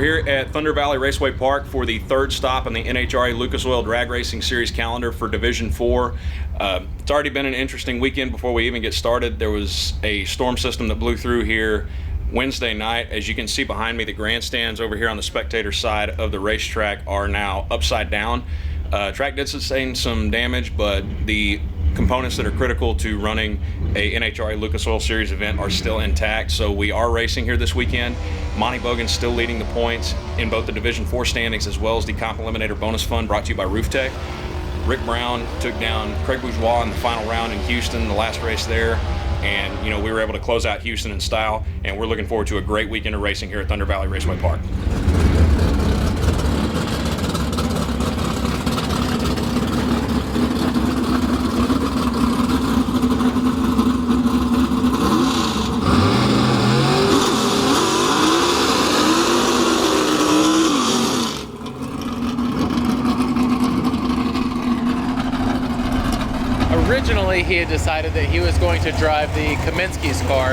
We're here at Thunder Valley Raceway Park for the third stop on the NHRA Lucas Oil Drag Racing Series calendar for Division 4. It's already been an interesting weekend before we even get started. There was a storm system that blew through here Wednesday night. As you can see behind me, the grandstands over here on the spectator side of the racetrack are now upside down. Track did sustain some damage, but the components that are critical to running a NHRA Lucas Oil Series event are still intact. So we are racing here this weekend. Monty Bogan's still leading the points in both the Division 4 standings as well as the Comp Eliminator Bonus Fund brought to you by Rooftec. Rick Brown took down Craig Bourgeois in the final round in Houston, the last race there. And, we were able to close out Houston in style, and we're looking forward to a great weekend of racing here at Thunder Valley Raceway Park. Originally, he had decided that he was going to drive the Kaminsky's car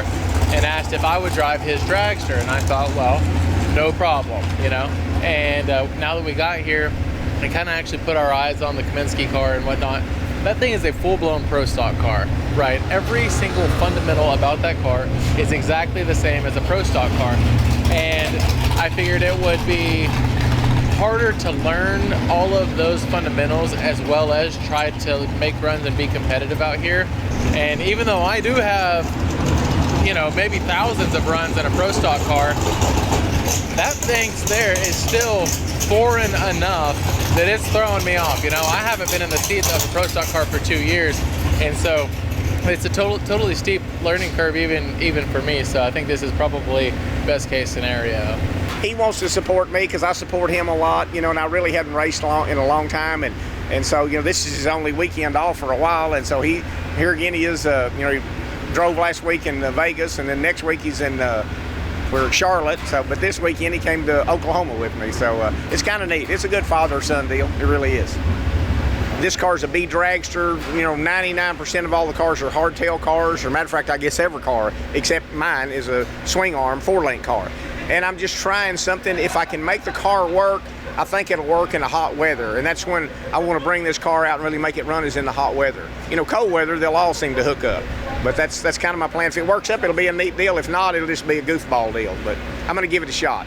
and asked if I would drive his dragster, and I thought, well, no problem, And now that we got here, we kind of actually put our eyes on the Kaminsky car and whatnot. That thing is a full-blown pro stock car, right? Every single fundamental about that car is exactly the same as a pro stock car, and I figured it would be harder to learn all of those fundamentals as well as try to make runs and be competitive out here. And even though I do have, maybe thousands of runs in a pro stock car, that thing's there is still foreign enough that it's throwing me off. I haven't been in the seat of a pro stock car for 2 years, and so it's a totally steep learning curve even for me. So I think this is probably best case scenario. He wants to support me because I support him a lot, and I really hadn't raced in a long time, and so this is his only weekend off for a while, and so he is, he drove last week in Vegas, and then next week he's in Charlotte. So, but this weekend he came to Oklahoma with me, so it's kind of neat. It's a good father-son deal. It really is. This car's a B dragster. 99% of all the cars are hardtail cars, or matter of fact, I guess every car except mine is a swing arm 4-link car. And I'm just trying something. If I can make the car work, I think it'll work in the hot weather. And that's when I want to bring this car out and really make it run, is in the hot weather. Cold weather, they'll all seem to hook up. But that's kind of my plan. If it works up, it'll be a neat deal. If not, it'll just be a goofball deal. But I'm going to give it a shot.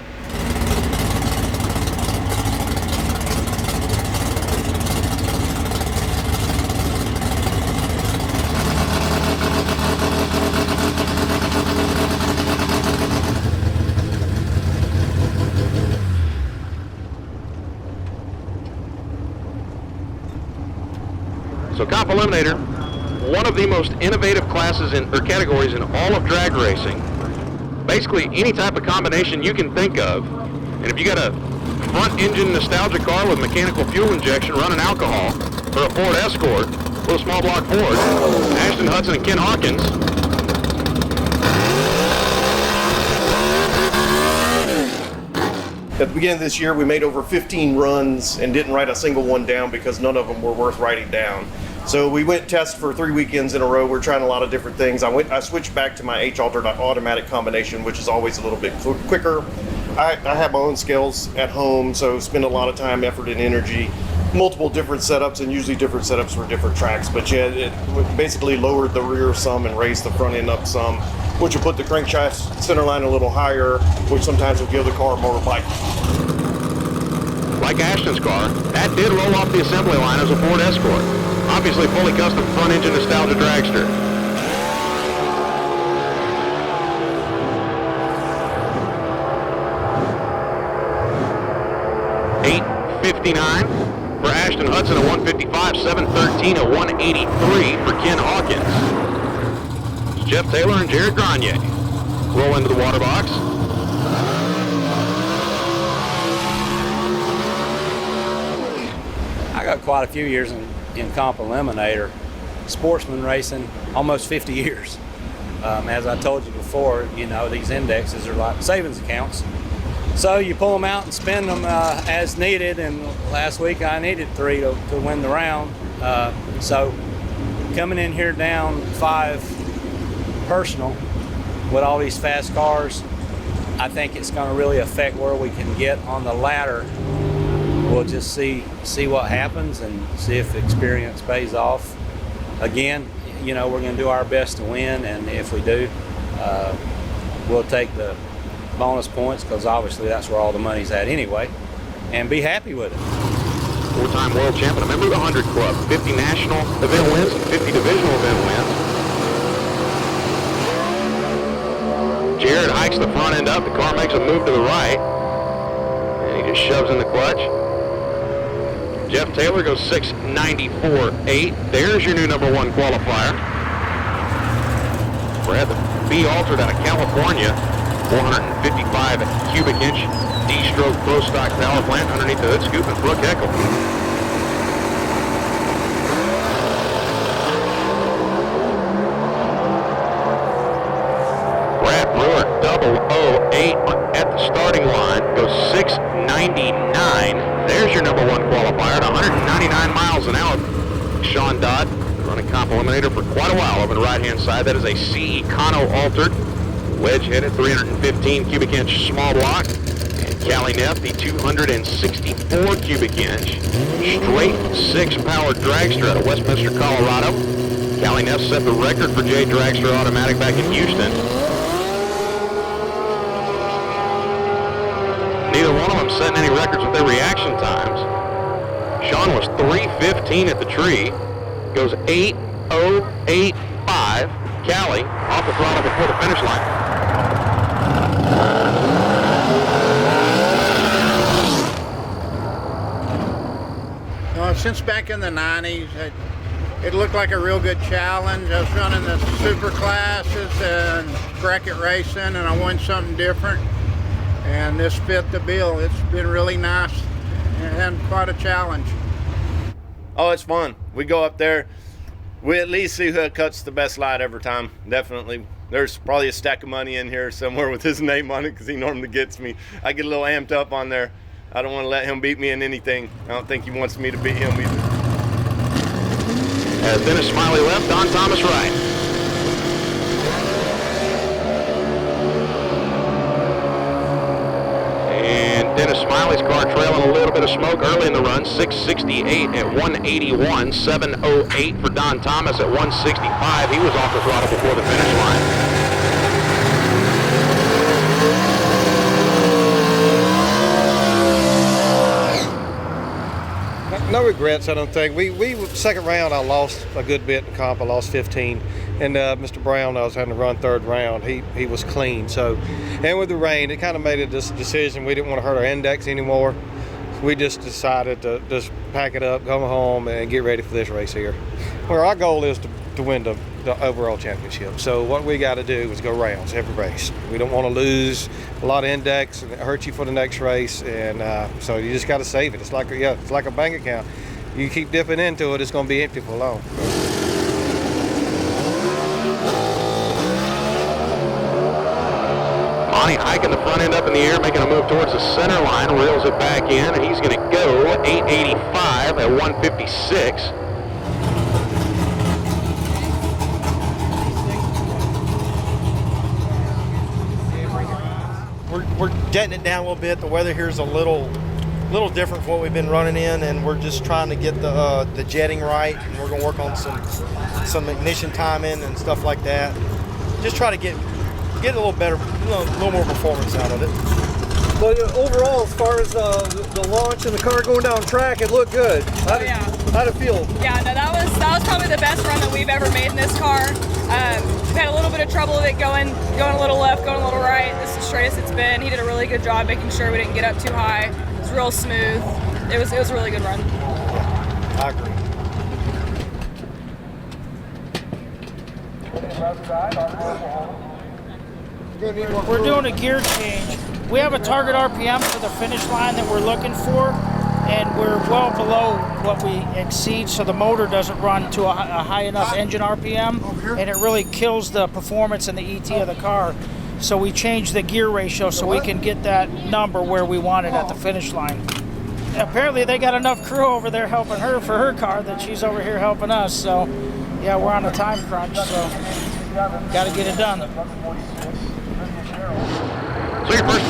So Comp Eliminator, one of the most innovative classes or categories in all of drag racing. Basically any type of combination you can think of. And if you got a front engine nostalgia car with mechanical fuel injection running alcohol, or a Ford Escort with a small block Ford, Ashton Hudson and Ken Hawkins, at the beginning of this year, we made over 15 runs and didn't write a single one down because none of them were worth writing down. So we went test for 3 weekends in a row. We're trying a lot of different things. I switched back to my H-altered automatic combination, which is always a little bit quicker. I have my own scales at home, so spend a lot of time, effort, and energy. Multiple different setups, and usually different setups for different tracks. But yeah, it basically lowered the rear some and raised the front end up some, which will put the crankshaft center line a little higher, which sometimes will give the car more bite. like Ashton's car, that did roll off the assembly line as a Ford Escort. Obviously fully custom front engine nostalgia dragster. $8.59 for Ashton Hudson at 155, $7.13 at 183 for Ken Hawkins. It's Jeff Taylor and Jared Grenier roll into the water box. I got quite a few years in Comp Eliminator, sportsman racing, almost 50 years. As I told you before, you know, these indexes are like savings accounts. So you pull them out and spend them as needed, and last week I needed 3 to win the round. So coming in here down 5 personal with all these fast cars, I think it's going to really affect where we can get on the ladder. We'll just see what happens and see if experience pays off. Again, you know, we're going to do our best to win, and if we do, we'll take the bonus points, because obviously that's where all the money's at anyway, and be happy with it. Four-time world champion, a member of the 100 Club, 50 national event wins and 50 divisional event wins. Jared hikes the front end up. The car makes a move to the right, and he just shoves in the clutch. Jeff Taylor goes 6:94.8. There's your new #1 qualifier. Brad, the B altered out of California, 455 cubic inch D-stroke pro stock power plant underneath the hood scoop, and Brooke Eckel. Brad Brewer, 008 at the starting line, goes 6:99. There's your #1 qualifier at 199 miles an hour. Sean Dodd, running Comp Eliminator for quite a while over the right-hand side. That is a C Econo altered, wedge-headed, 315 cubic inch small block. And Callie Neff, the 264 cubic inch straight 6-powered dragster out of Westminster, Colorado. Callie Neff set the record for J Dragster Automatic back in Houston. Neither one of them setting any records with their reaction times. Sean was 3:15 at the tree, goes 8:085. Callie off the throttle before the finish line. Since back in the 90s, it looked like a real good challenge. I was running the super classes and bracket racing, and I wanted something different. And this fit the bill. It's been really nice and quite a challenge. Oh, it's fun. We go up there, we at least see who cuts the best light every time. Definitely. There's probably a stack of money in here somewhere with his name on it, because he normally gets me. I get a little amped up on there. I don't want to let him beat me in anything. I don't think he wants me to beat him either. As Dennis Smiley left, Don Thomas right. Dennis Smiley's car trailing a little bit of smoke early in the run, 6:68 at 181, 7:08 for Don Thomas at 1:65. He was off the throttle before the finish line. No regrets, I don't think. We second round, I lost a good bit in comp. I lost 15, and Mr. Brown, I was having to run third round. He was clean. So, and with the rain, it kind of made a decision. We didn't want to hurt our index anymore. We just decided to just pack it up, come home, and get ready for this race here. Where our goal is to win the overall championship. So what we got to do is go rounds every race. We don't want to lose a lot of index and it hurts you for the next race. And so you just got to save it. It's like a bank account. You keep dipping into it, it's going to be empty for long. Monty hiking the front end up in the air, making a move towards the center line, reels it back in, and he's going to go 885 at 156. We're getting it down a little bit. The weather here is a little different from what we've been running in, and we're just trying to get the jetting right, and we're going to work on some ignition timing and stuff like that. Just try to get a little better, a little more performance out of it. But overall, as far as the launch and the car going down track, it looked good. How'd it feel? Yeah, no, that was probably the best run that we've ever made in this car. We've had a little bit of trouble with it going a little left, going a little right. This is the straightest it's been. He did a really good job making sure we didn't get up too high. It was real smooth. It was a really good run. I agree. We're doing a gear change. We have a target RPM for the finish line that we're looking for, and we're well below what we exceed, so the motor doesn't run to a high enough engine RPM, and it really kills the performance and the ET of the car. So we changed the gear ratio so we can get that number where we want it at the finish line. Apparently they got enough crew over there helping her for her car that she's over here helping us, so yeah, we're on a time crunch, so got to get it done. So your first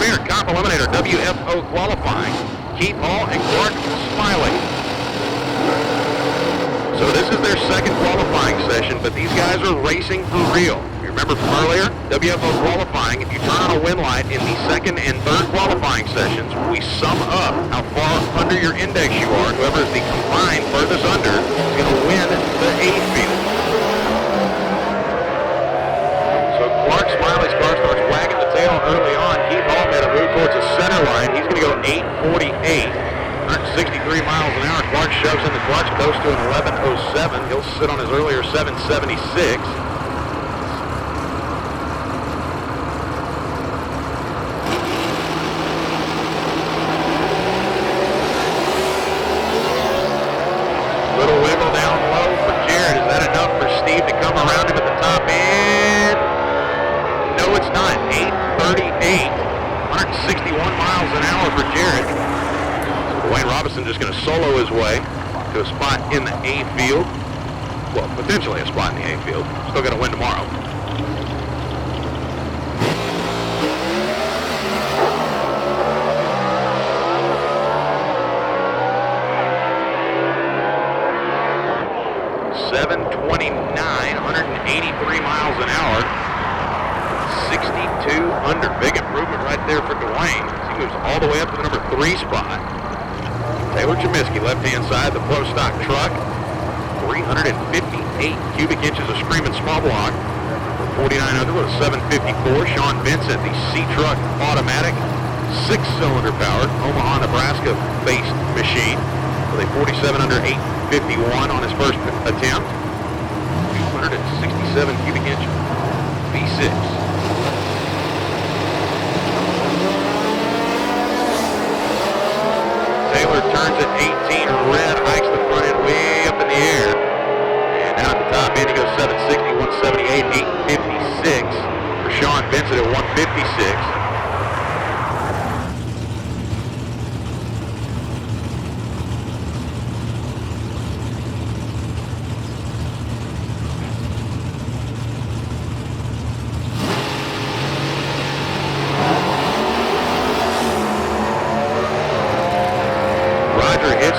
Eliminator WFO qualifying. Keith Hall and Clark Smiley. So this is their second qualifying session, but these guys are racing for real. You remember from earlier, WFO qualifying, if you turn on a wind light in the second and third qualifying sessions, we sum up how far under your index you are. Whoever is the combined furthest under is going to win the A field. So Clark Smiley's car starts wagging the tail early on. Keith Hall made a move towards the center line. He's going to go 8:48. 163 miles an hour. Clark shoves in the clutch, goes to an 11:07. He'll sit on his earlier 7:76. Little wiggle down low for Jared. Is that enough for Steve to come around him at the top end? No, it's not. 8:38. 161 miles an hour for Jared. Wayne Robinson just going to solo his way to a spot in the A field. Well, potentially a spot in the A field. Still going to win tomorrow. .729, 183 miles an hour. 62 under. Big improvement right there for Dwayne. He moves all the way up to the number 3 spot. Taylor Cheminsky, left-hand side, the Pro Stock truck. 358 cubic inches of screaming small block. 49 under with a 754. Sean Vincent, the C-Truck automatic. 6-cylinder powered Omaha, Nebraska-based machine. With a 47 under 851 on his first attempt. 267 cubic inch V6. Taylor turns at 18, red, hikes the front end way up in the air. And down at the top end, he goes 760, 178, 856. For Sean Vincent at 156.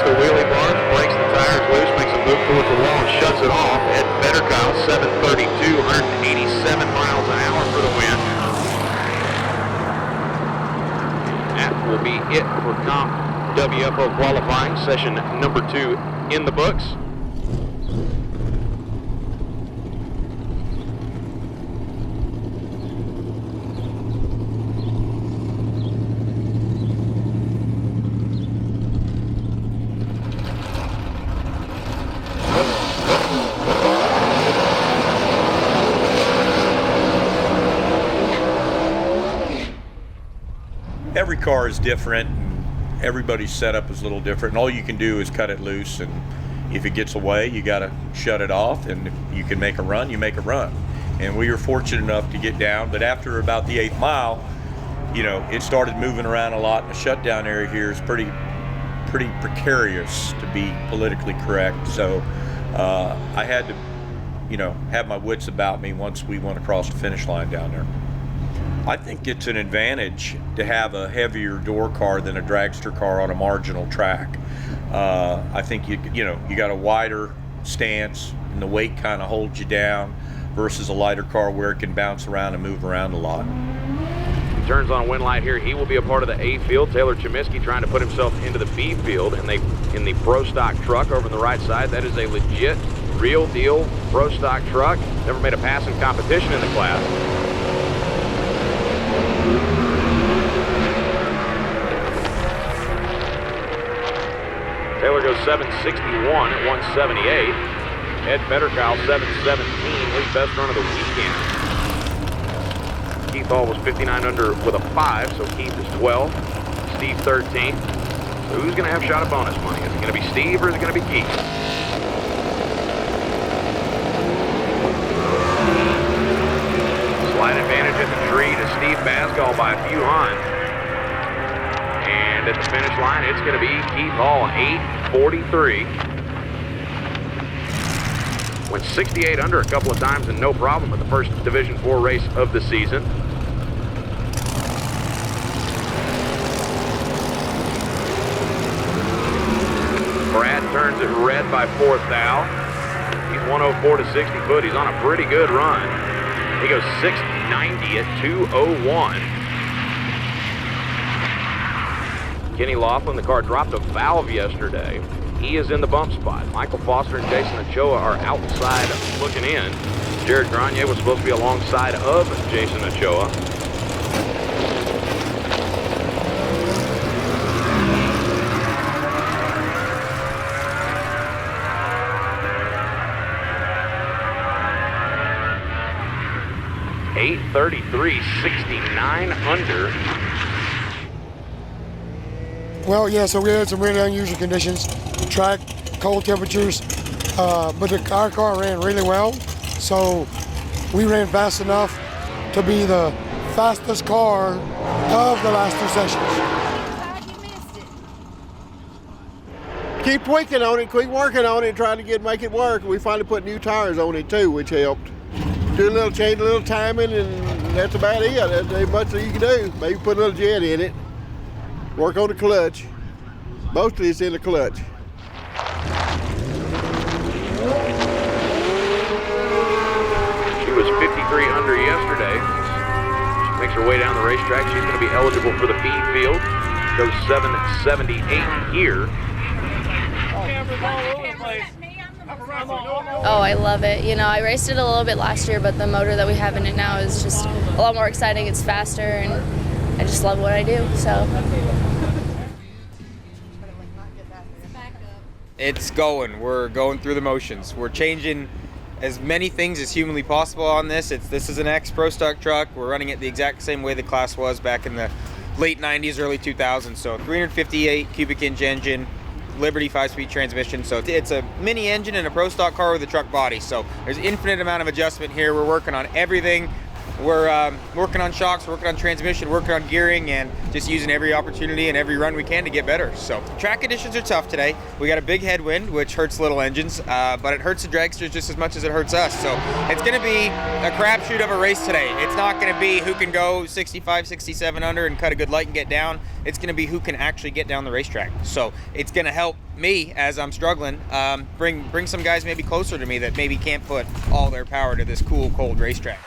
The wheelie bars, breaks the tires loose, makes a move towards the wall and shuts it off. Ed Betterkyle, 732, 187 miles an hour for the win. That will be it for Comp WFO qualifying, session number 2 in the books. Every car is different, and everybody's setup is a little different, and all you can do is cut it loose, and if it gets away, you got to shut it off, and if you can make a run, you make a run. And we were fortunate enough to get down, but after about the 8th mile, you know, it started moving around a lot, and the shutdown area here is pretty precarious, to be politically correct. So I had to, you know, have my wits about me once we went across the finish line down there. I think it's an advantage to have a heavier door car than a dragster car on a marginal track. I think you got a wider stance and the weight kind of holds you down versus a lighter car where it can bounce around and move around a lot. He turns on a wind light here. He will be a part of the A field. Taylor Cheminsky trying to put himself into the B field, and in the Pro Stock truck over on the right side. That is a legit, real deal Pro Stock truck. Never made a passing competition in the class. Taylor goes 761 at 178. Ed Betterkyle 717, league best run of the weekend. Keith Hall was 59 under with a 5, so Keith is 12, Steve 13. So who's going to have shot of bonus money? Is it going to be Steve or is it going to be Keith? Slight advantage at the tree to Steve Basgall by a few hunts. And at the finish line, it's going to be Keith Hall, 8:43. Went 68 under a couple of times and no problem at the first Division 4 race of the season. turns it red by 4th thou. He's 104 to 60 foot. He's on a pretty good run. He goes 690 at 201. Kenny Laughlin, the car dropped a valve yesterday. He is in the bump spot. Michael Foster and Jason Ochoa are outside looking in. Jared Grenier was supposed to be alongside of Jason Ochoa. .833.69 under. Well, yeah, so we had some really unusual conditions, track, cold temperatures, but our car ran really well, so we ran fast enough to be the fastest car of the last 2 sessions. Keep tweaking on it, keep working on it, and trying to make it work. We finally put new tires on it too, which helped. Do a little change, a little timing, and that's about it. That's much that you can do. Maybe put a little jet in it. Work on the clutch. Mostly it's in the clutch. She was 53 under yesterday. She makes her way down the racetrack. She's going to be eligible for the feed field. Goes 778 here. Oh, I love it. You know, I raced it a little bit last year, but the motor that we have in it now is just a lot more exciting. It's faster, and I just love what I do, so. It's going. We're going through the motions. We're changing as many things as humanly possible on this. This is an ex-Pro Stock truck. We're running it the exact same way the class was back in the late 90s, early 2000s. So 358 cubic inch engine, Liberty 5-speed transmission. So it's a mini engine and a Pro Stock car with a truck body. So there's infinite amount of adjustment here. We're working on everything. We're working on shocks, working on transmission, working on gearing, and just using every opportunity and every run we can to get better. So track conditions are tough today. We got a big headwind, which hurts little engines, but it hurts the dragsters just as much as it hurts us. So it's going to be a crapshoot of a race today. It's not going to be who can go 65, 67 under and cut a good light and get down. It's going to be who can actually get down the racetrack. So it's going to help me as I'm struggling, bring some guys maybe closer to me that maybe can't put all their power to this cool, cold racetrack.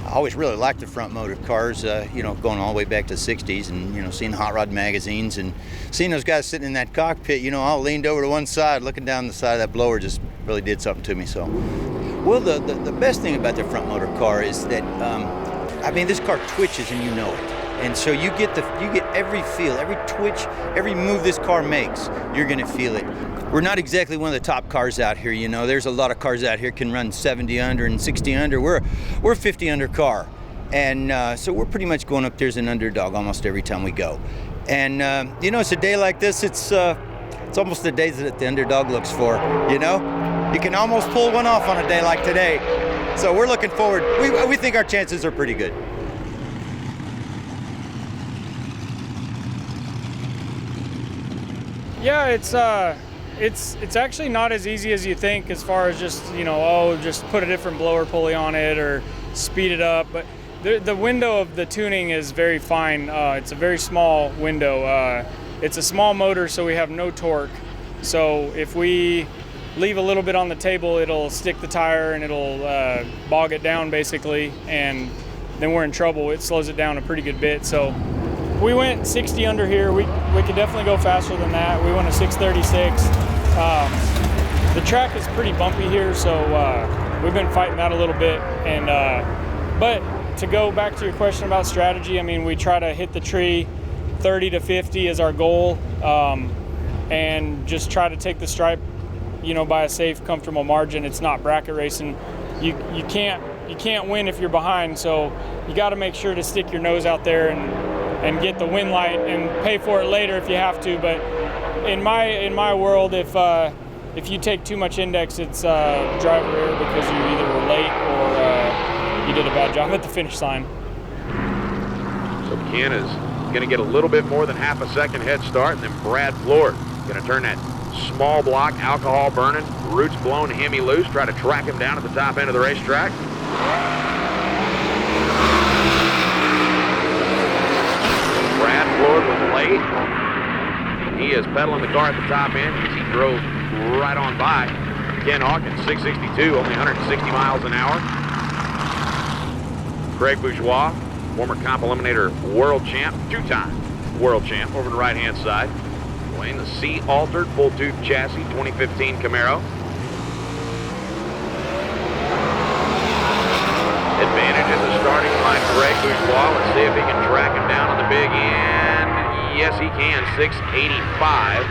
I always really liked the front motor cars, you know, going all the way back to the 60s and, you know, seeing Hot Rod magazines and seeing those guys sitting in that cockpit, you know, I leaned over to one side, looking down the side of that blower just really did something to me. So, well, the best thing about the front motor car is that, I mean, this car twitches and you know it. And so you get every feel, every twitch, every move this car makes, you're gonna feel it. We're not exactly one of the top cars out here, you know. There's a lot of cars out here can run 70 under and 60 under. We're 50 under car. And so we're pretty much going up there as an underdog almost every time we go. And you know, it's a day like this, it's almost the days that the underdog looks for, you know? You can almost pull one off on a day like today. So we're looking forward. We think our chances are pretty good. Yeah, it's actually not as easy as you think as far as just, you know, oh, just put a different blower pulley on it or speed it up. But the window of the tuning is very fine. It's a very small window. It's a small motor, so we have no torque. So if we leave a little bit on the table, it'll stick the tire and it'll bog it down basically, and then we're in trouble. It slows it down a pretty good bit. So we went 60 under here. We could definitely go faster than that. We went a 636. The track is pretty bumpy here, so we've been fighting that a little bit. And but to go back to your question about strategy, I mean, we try to hit the tree 30 to 50 is our goal, and just try to take the stripe, by a safe, comfortable margin. It's not bracket racing. You can't win if you're behind, so you got to make sure to stick your nose out there and get the win light and pay for it later if you have to. But in my world, if you take too much index, it's driver error because you either were late or you did a bad job at the finish line. So Ken is going to get a little bit more than half a second head start, and then Brad Floyd going to turn that small block, alcohol burning, roots blown Hemi loose, try to track him down at the top end of the racetrack. Brad Floyd was late. He is pedaling the car at the top end because he drove right on by Ken Hawkins, 662, only 160 miles an hour. Craig Bourgeois, former Comp Eliminator world champ, two-time world champ, over the right-hand side. Wayne, the C-altered full-tube chassis 2015 Camaro. Advantage at the starting line, Craig Bourgeois. Let's see if he can track him down on the big end. Yes, he can, 685.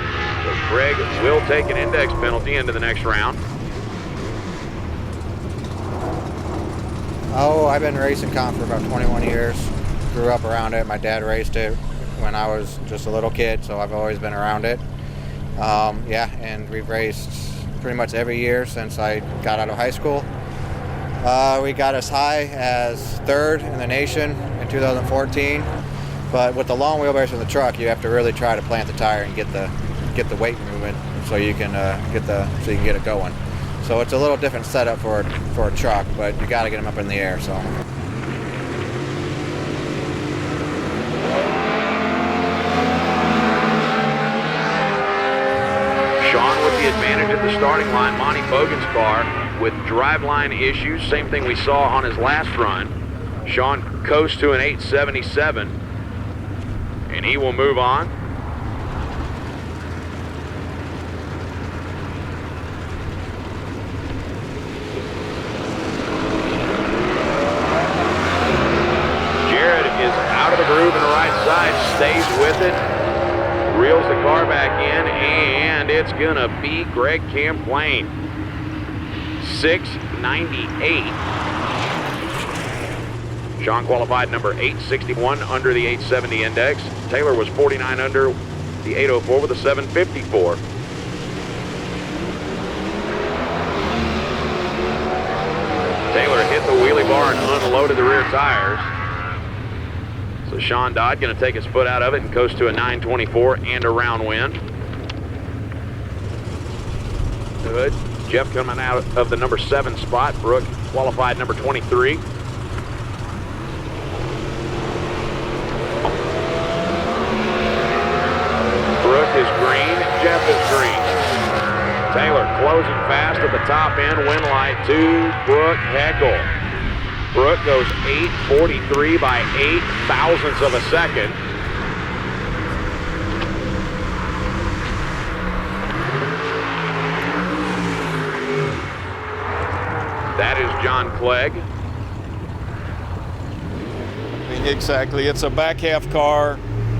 So Craig will take an index penalty into the next round. Oh, I've been racing comp for about 21 years. Grew up around it. My dad raced it when I was just a little kid, so I've always been around it. Yeah, and we've raced pretty much every year since I got out of high school. We got as high as third in the nation in 2014, but with the long wheelbase in the truck, you have to really try to plant the tire and get the weight movement so you can get it going. So it's a little different setup for a truck, but you got to get them up in the air. So. Sean with the advantage at the starting line. Monty Bogan's car with driveline issues. Same thing we saw on his last run. Sean coasts to an 877, and he will move on. Groove in the right side, stays with it, reels the car back in, and it's gonna be Greg Camplain. 698. Sean qualified number 861 under the 870 index. Taylor was 49 under the 804 with a 754. Taylor hit the wheelie bar and unloaded the rear tires. So Sean Dodd going to take his foot out of it and coast to a 924 and a round win. Good. Jeff coming out of the number 7 spot. Brooke qualified number 23. Brooke is green. Jeff is green. Taylor closing fast at the top end. Win light to Brooke Heckel. Brooke goes 8:43 by 8 thousandths of a second. That is John Clegg. Exactly. It's a back half car,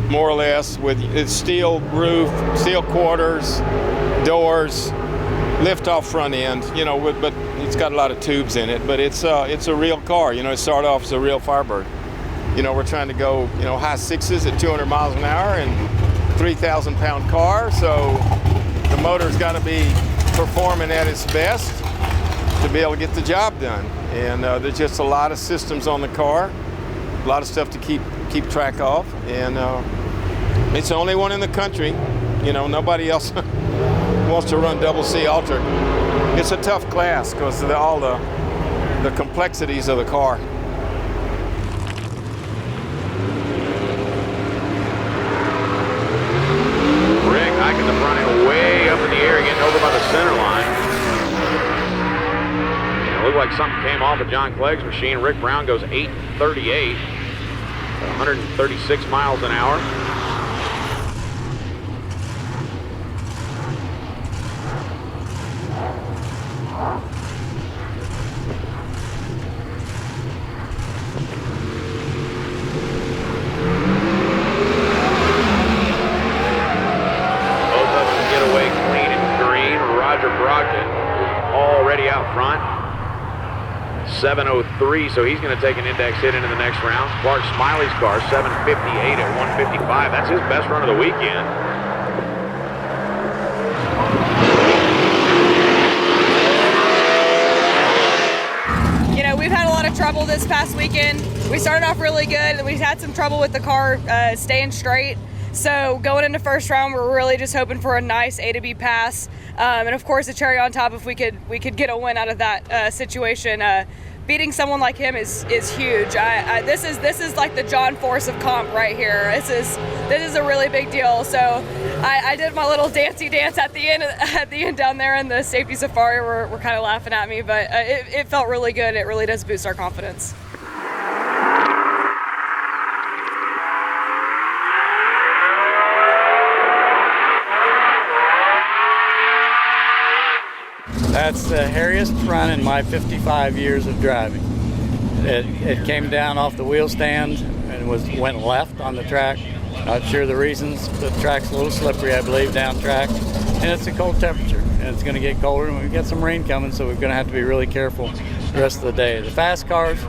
more or less, with its steel roof, steel quarters, doors, lift off front end, but it's got a lot of tubes in it, but it's a real car. It started off as a real Firebird. We're trying to go, high sixes at 200 miles an hour and 3,000 pound car. So the motor's got to be performing at its best to be able to get the job done. And there's just a lot of systems on the car, a lot of stuff to keep track of. And it's the only one in the country. Nobody else wants to run double C altered. It's a tough class because of all the complexities of the car. Rick hiking the front end way up in the air, getting over by the center line. It looked like something came off of John Clegg's machine. Rick Brown goes 8:38, 136 miles an hour. 7:03, so he's going to take an index hit into the next round. Clark Smiley's car, 7:58 at 1:55. That's his best run of the weekend. You know, we've had a lot of trouble this past weekend. We started off really good, and we had some trouble with the car staying straight. So going into first round, we're really just hoping for a nice A to B pass, and of course the cherry on top if we could get a win out of that situation. Beating someone like him is huge. This is like the John Force of comp right here. This is a really big deal. So I did my little dancey dance at the end down there, and the safety safari were kind of laughing at me, but it felt really good. It really does boost our confidence. That's the hairiest run in my 55 years of driving. It came down off the wheel stand and went left on the track. Not sure the reasons. The track's a little slippery, I believe, down track. And it's a cold temperature, and it's going to get colder, and we've got some rain coming, so we're going to have to be really careful the rest of the day. The fast cars,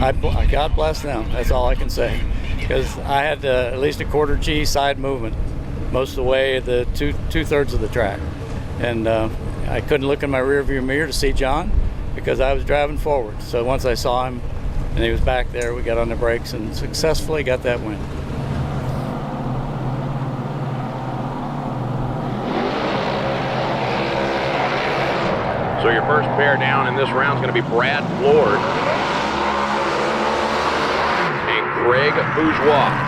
God bless them. That's all I can say. Because I had at least a quarter G side movement most of the way, the two-thirds of the track. And I couldn't look in my rearview mirror to see John because I was driving forward. So once I saw him and he was back there, we got on the brakes and successfully got that win. So your first pair down in this round is going to be Brad Lord and Craig Bourgeois.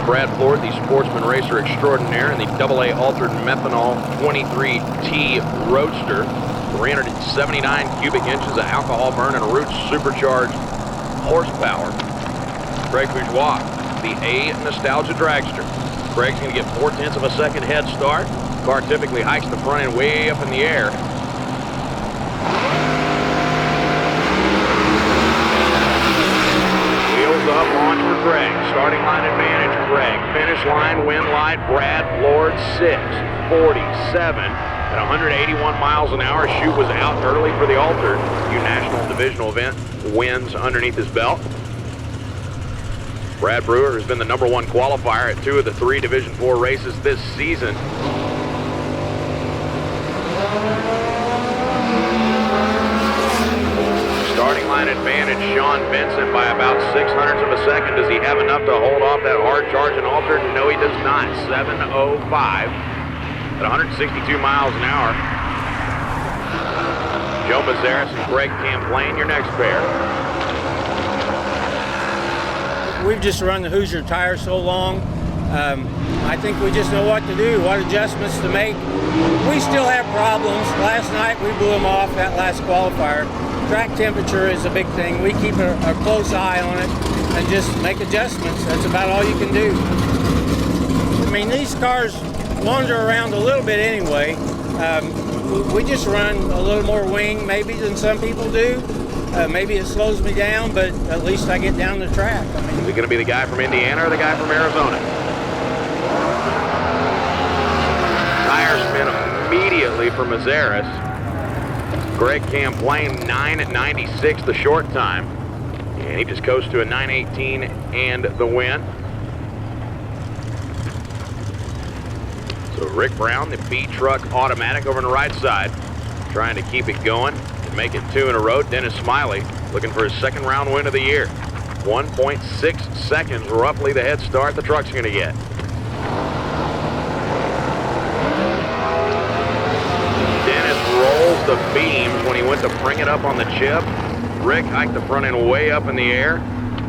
Brad Ford, the sportsman racer extraordinaire in the AA altered methanol 23T Roadster, 379 cubic inches of alcohol burn and Roots supercharged horsepower. Craig Bourgeois, the A Nostalgia Dragster. Craig's going to get 0.4 of a second head start. The car typically hikes the front end way up in the air. Up, launch for Craig. Starting line advantage, Craig. Finish line, win light, Brad Lord, 6:47 at 181 miles an hour. Chute was out early for the altered. National Divisional event wins underneath his belt. Brad Brewer has been the #1 qualifier at 2 of the 3 Division 4 races this season. Starting line advantage, Sean Benson by about 0.06 of a second. Does he have enough to hold off that hard charging altered? No, he does not. 7:05 at 162 miles an hour. Joe Mazaris and Greg Camplain, your next pair. We've just run the Hoosier tire so long. I think we just know what to do, what adjustments to make. We still have problems. Last night we blew them off that last qualifier. Track temperature is a big thing. We keep a close eye on it and just make adjustments. That's about all you can do. I mean, these cars wander around a little bit anyway. We just run a little more wing maybe than some people do. Maybe it slows me down, but at least I get down the track. I mean, is it going to be the guy from Indiana or the guy from Arizona? Tire spin immediately for Mazaris. Greg Camplain, 9:96 the short time. And he just coasts to a 9:18 and the win. So Rick Brown, the B-Truck automatic over on the right side, trying to keep it going and make it 2 in a row. Dennis Smiley looking for his second round win of the year. 1.6 seconds, roughly the head start the truck's going to get. Rolls the beams when he went to bring it up on the chip. Rick hiked the front end way up in the air,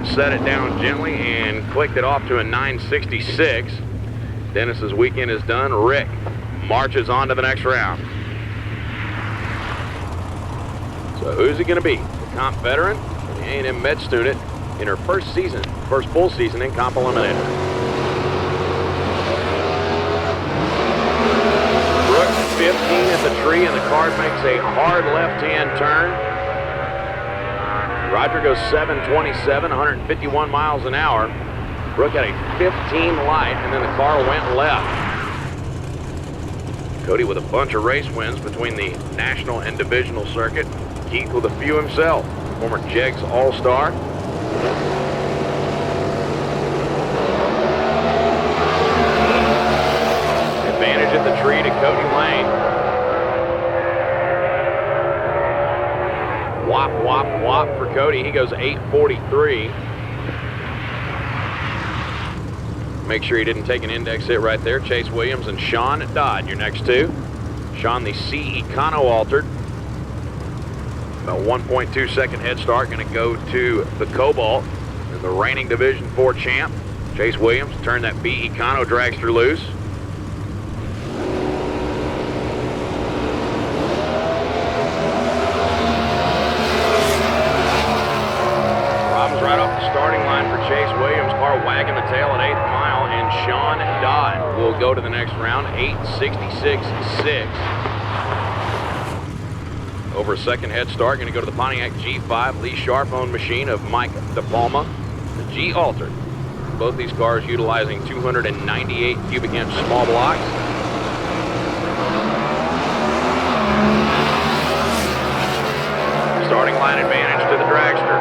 set it down gently, and clicked it off to a 9.66. Dennis's weekend is done. Rick marches on to the next round. So who's it going to be? The comp veteran, the A&M med student in her first full season in comp eliminator. 15 at the tree, and the car makes a hard left-hand turn. Roger goes 7:27, 151 miles an hour. Brooke had a 15 light, and then the car went left. Cody with a bunch of race wins between the national and divisional circuit. Keith with a few himself. former Jegs All-Star. Advantage at the tree to Cody Lane. Whop, whop, whop for Cody. He goes 8:43. Make sure he didn't take an index hit right there. Chase Williams and Sean Dodd, your next two. Sean, the C Econo altered. About 1.2 second head start. Going to go to the Cobalt, the reigning Division 4 champ. Chase Williams turned that B Econo dragster loose. Right off the starting line for Chase Williams. Car wagging the tail at 8th mile, and Sean Dodd will go to the next round, 8:66.6. Over a second head start, going to go to the Pontiac G5 Lee Sharp-owned machine of Mike DePalma, the G altered. Both these cars utilizing 298 cubic inch small blocks. Starting line advantage to the dragster.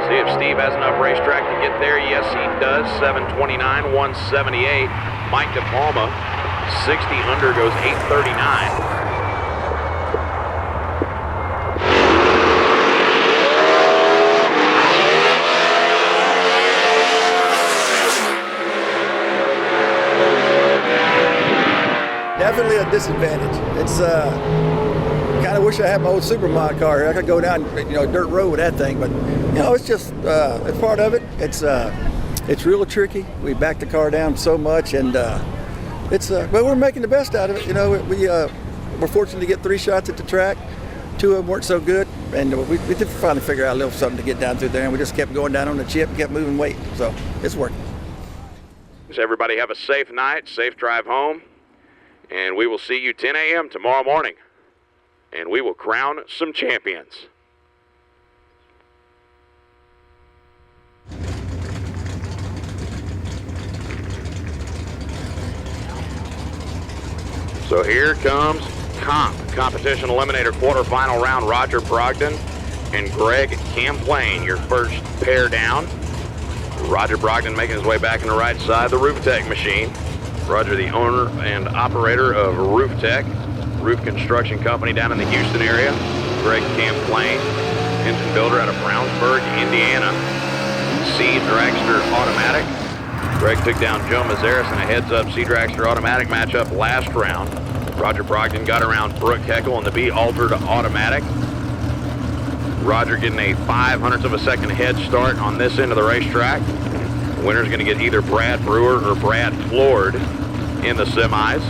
See if Steve has enough racetrack to get there. Yes, he does. 7:29, 178. Mike DePalma, 60 under, goes 8:39. Definitely a disadvantage. It's kind of wish I had my old Supermod car here. I could go down, dirt road with that thing, but it's just it's part of it. It's real tricky. We back the car down so much, and but we're making the best out of it. We're fortunate to get 3 shots at the track. 2 of them weren't so good, and we did finally figure out a little something to get down through there, and we just kept going down on the chip and kept moving weight. So it's working. So everybody have a safe night, safe drive home, and we will see you 10 a.m. tomorrow morning, and we will crown some champions. So here comes Competition Eliminator quarterfinal round. Roger Brogdon and Greg Camplain, your first pair down. Roger Brogdon making his way back in the right side of the Rooftec machine. Roger, the owner and operator of Rooftec, roof construction company down in the Houston area. Greg Camplain, engine builder out of Brownsburg, Indiana. C Dragster Automatic. Greg took down Joe Mazaris in a heads-up C Dragster Automatic matchup last round. Roger Brogdon got around Brooke Heckel in the B Altered Automatic. Roger getting a 0.05 of a second head start on this end of the racetrack. The winner's going to get either Brad Brewer or Brad Flord in the semis.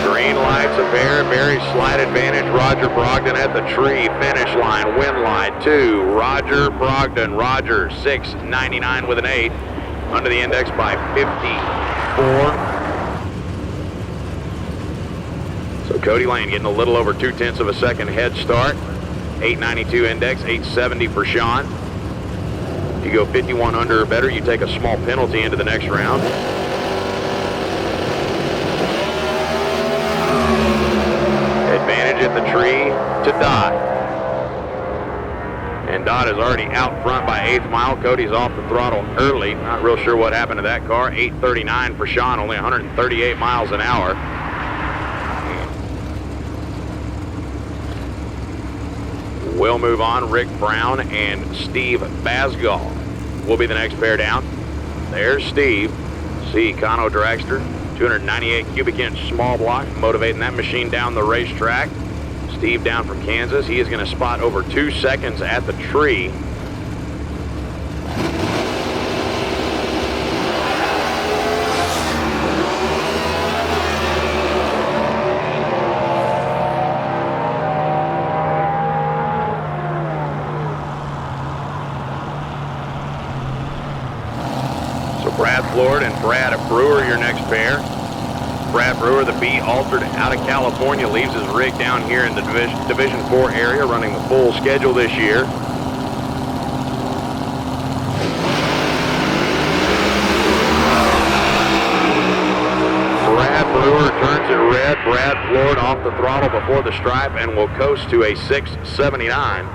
Green lights a pair, very slight advantage. Roger Brogdon at the tree, finish line, win line 2. Roger Brogdon, Roger 6.99 with an 8, under the index by 54. So Cody Lane getting a little over 0.2 of a second head start. 8.92 index, 8.70 for Sean. You go 51 under or better, you take a small penalty into the next round. Advantage at the tree to Dodd. And Dodd is already out front by 8th mile. Cody's off the throttle early. Not real sure what happened to that car. 8.39 for Sean, only 138 miles an hour. We'll move on. Rick Brown and Steve Basgall will be the next pair down. There's Steve, C Econo Dragster, 298 cubic inch small block, motivating that machine down the racetrack. Steve down from Kansas. He is going to spot over 2 seconds at the tree. Brad Flord and Brad Brewer, your next pair. Brad Brewer, the B Altered out of California, leaves his rig down here in the Division 4 area, running the full schedule this year. Brad Brewer turns it red. the throttle before the stripe and will coast to a 679.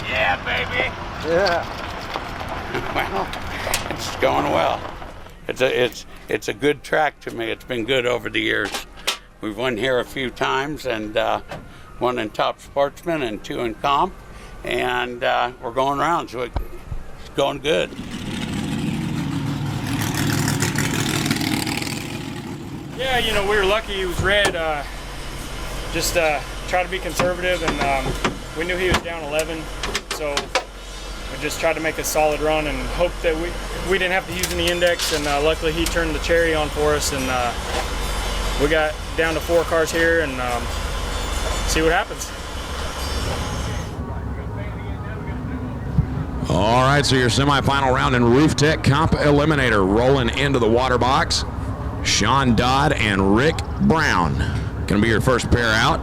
Yeah, baby. Yeah. Well, it's going well. It's a good track to me. It's been good over the years. We've won here a few times, and one in Top Sportsman and 2 in Comp, and we're going around, so it's going good. Yeah, you know, we were lucky he was red. Just try to be conservative, and we knew he was down 11, so we just tried to make a solid run and hope that we didn't have to use any index, and luckily he turned the cherry on for us, and we got down to 4 cars here, and see what happens. All right, so your semifinal round in Rooftec Comp Eliminator rolling into the water box. Sean Dodd and Rick Brown gonna be your first pair out.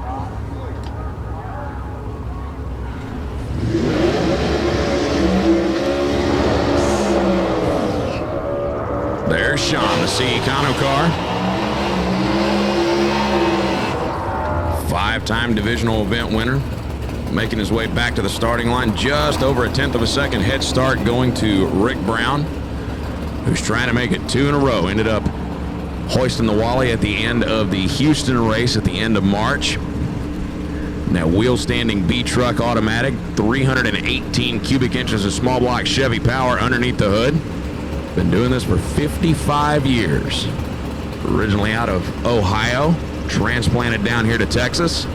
There's Sean, the C Econo car. 5-time divisional event winner, making his way back to the starting line. Just over a 1/10 of a second head start going to Rick Brown, who's trying to make it 2 in a row. Ended up hoisting the Wally at the end of the Houston race at the end of March. That wheel standing B-Truck automatic, 318 cubic inches of small block Chevy power underneath the hood. Been doing this for 55 years. Originally out of Ohio, transplanted down here to Texas.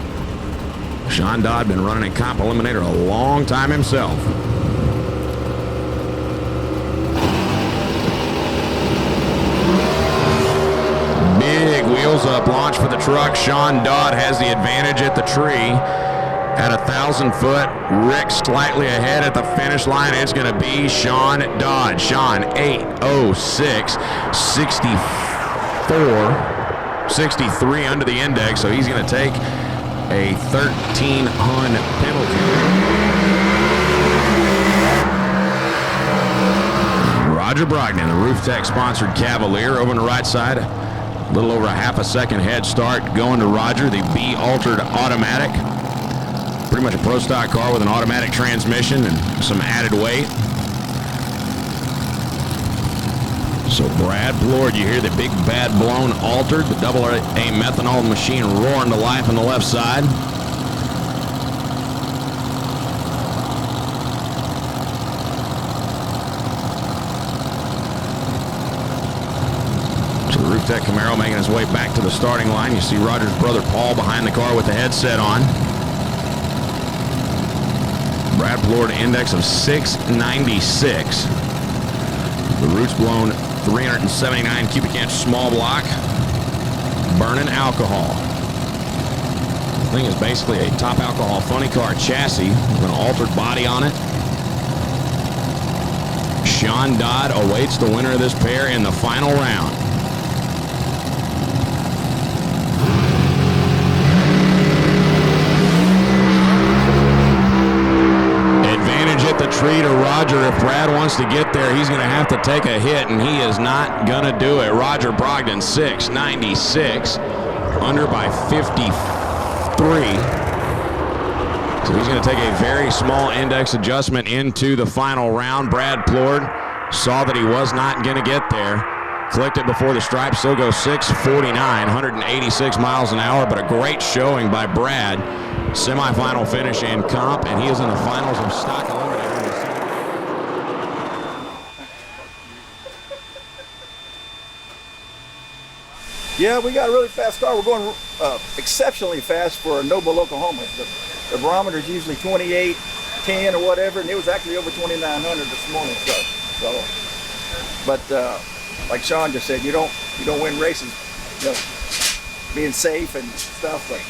Sean Dodd been running in Comp Eliminator a long time himself. Big wheels up launch for the truck. Sean Dodd has the advantage at the tree. At 1,000 foot, Rick slightly ahead at the finish line. It's going to be Sean Dodd. Sean 8:06, 64, 63 under the index, so he's going to take a 13 hun penalty. Roger Brogdon, the Rooftec sponsored Cavalier, over on the right side. A little over a half a second head start going to Roger, the B altered automatic. Pretty much a pro stock car with an automatic transmission and some added weight. So Brad Blord, you hear the big bad blown altered, the AA methanol machine roaring to life on the left side. So the Rooftec Camaro making his way back to the starting line. You see Roger's brother Paul behind the car with the headset on. Brad Blord index of 696. The root's blown 379 cubic inch small block, burning alcohol. The thing is basically a top alcohol funny car chassis with an altered body on it. Sean Dodd awaits the winner of this pair in the final round. Tree to Roger. If Brad wants to get there, he's going to have to take a hit, and he is not going to do it. Roger Brogdon, 696, under by 53. So he's going to take a very small index adjustment into the final round. Brad Blord saw that he was not going to get there. Clicked it before the stripe, still goes 649, 186 miles an hour, but a great showing by Brad. Semifinal finish in Comp, and he is in the finals of Stock Eliminator. Yeah, we got a really fast car. We're going exceptionally fast for Noble, Oklahoma. The barometer is usually 28:10 or whatever, and it was actually over 2,900 this morning. But like Sean just said, you don't win races, being safe and stuff. But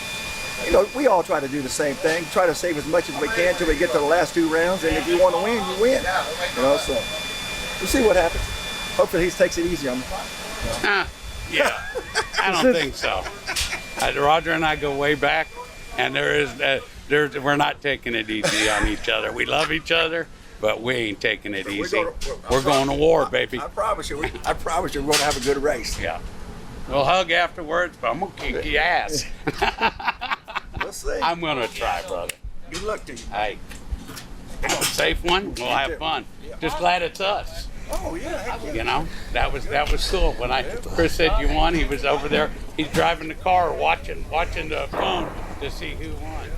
we all try to do the same thing. Try to save as much as we can until we get to the last 2 rounds, and if you want to win, you win. So we'll see what happens. Hopefully, he takes it easy on me. Yeah, I don't think so. Roger and I go way back, and we're not taking it easy on each other. We love each other. but we ain't taking it easy. We're going to war, baby. I promise you, we're going to have a good race. Yeah. We'll hug afterwards, but I'm going to kick your ass. We'll see. I'm going to try, brother. Good luck to you. Hey, safe one. We'll have fun. Just glad it's us. Oh yeah, heck yeah. You know, that was cool. When Chris said you won, he was over there. He's driving the car, watching the phone to see who won.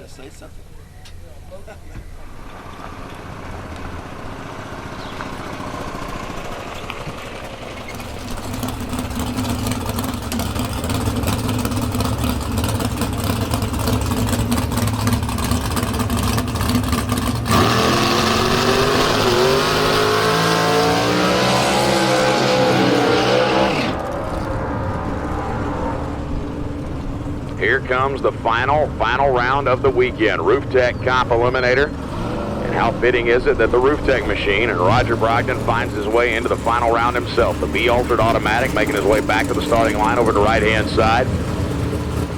Say something. Here comes the final round of the weekend. Rooftec Comp Eliminator. And how fitting is it that the Rooftec machine and Roger Brogdon finds his way into the final round himself. The B-altered automatic making his way back to the starting line over the right-hand side.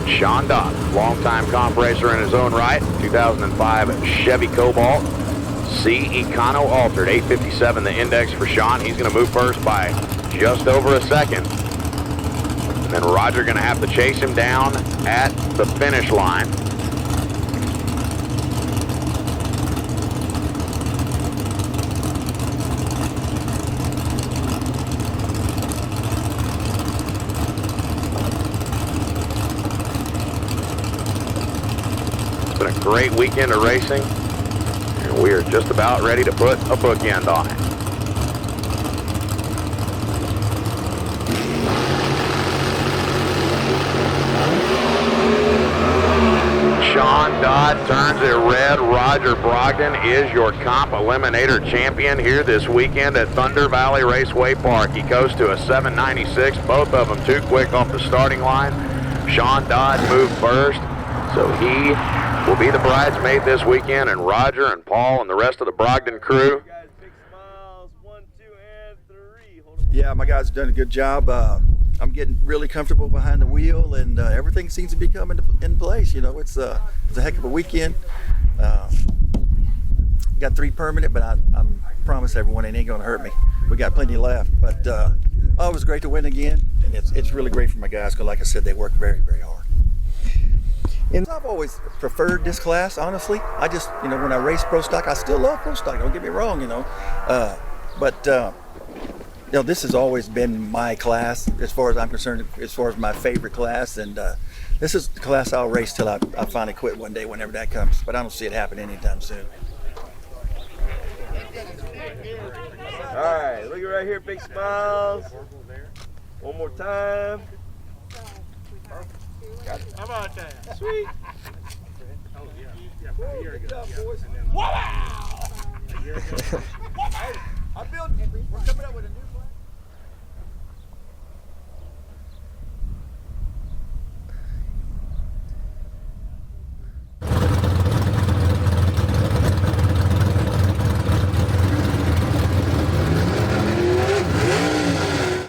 Sean Dodd, longtime comp racer in his own right. 2005 Chevy Cobalt. C Econo altered. 857 the index for Sean. He's going to move first by just over a second. And Roger going to have to chase him down at the finish line. It's been a great weekend of racing, and we are just about ready to put a bookend on it. Sean Dodd turns it red. Roger Brogdon is your Comp Eliminator champion here this weekend at Thunder Valley Raceway Park. He goes to a 796, both of them too quick off the starting line. Sean Dodd moved first, so he will be the bridesmaid this weekend, and Roger and Paul and the rest of the Brogdon crew. Yeah, my guys have done a good job. I'm getting really comfortable behind the wheel, and everything seems to be coming in place. You know, it's a heck of a weekend. Got 3 permanent, but I promise everyone it ain't going to hurt me. We got plenty left, but it was great to win again, and it's really great for my guys because, like I said, they work very, very hard. And I've always preferred this class, honestly. I just, when I race pro stock, I still love pro stock. Don't get me wrong, but this has always been my class as far as I'm concerned, as far as my favorite class, and this is the class I'll race till I finally quit one day, whenever that comes. But I don't see it happening anytime soon. All right, look at right here, big smiles. One more time. How about that? Sweet. Oh, yeah, a year ago. Wow! We're coming up with a new plan.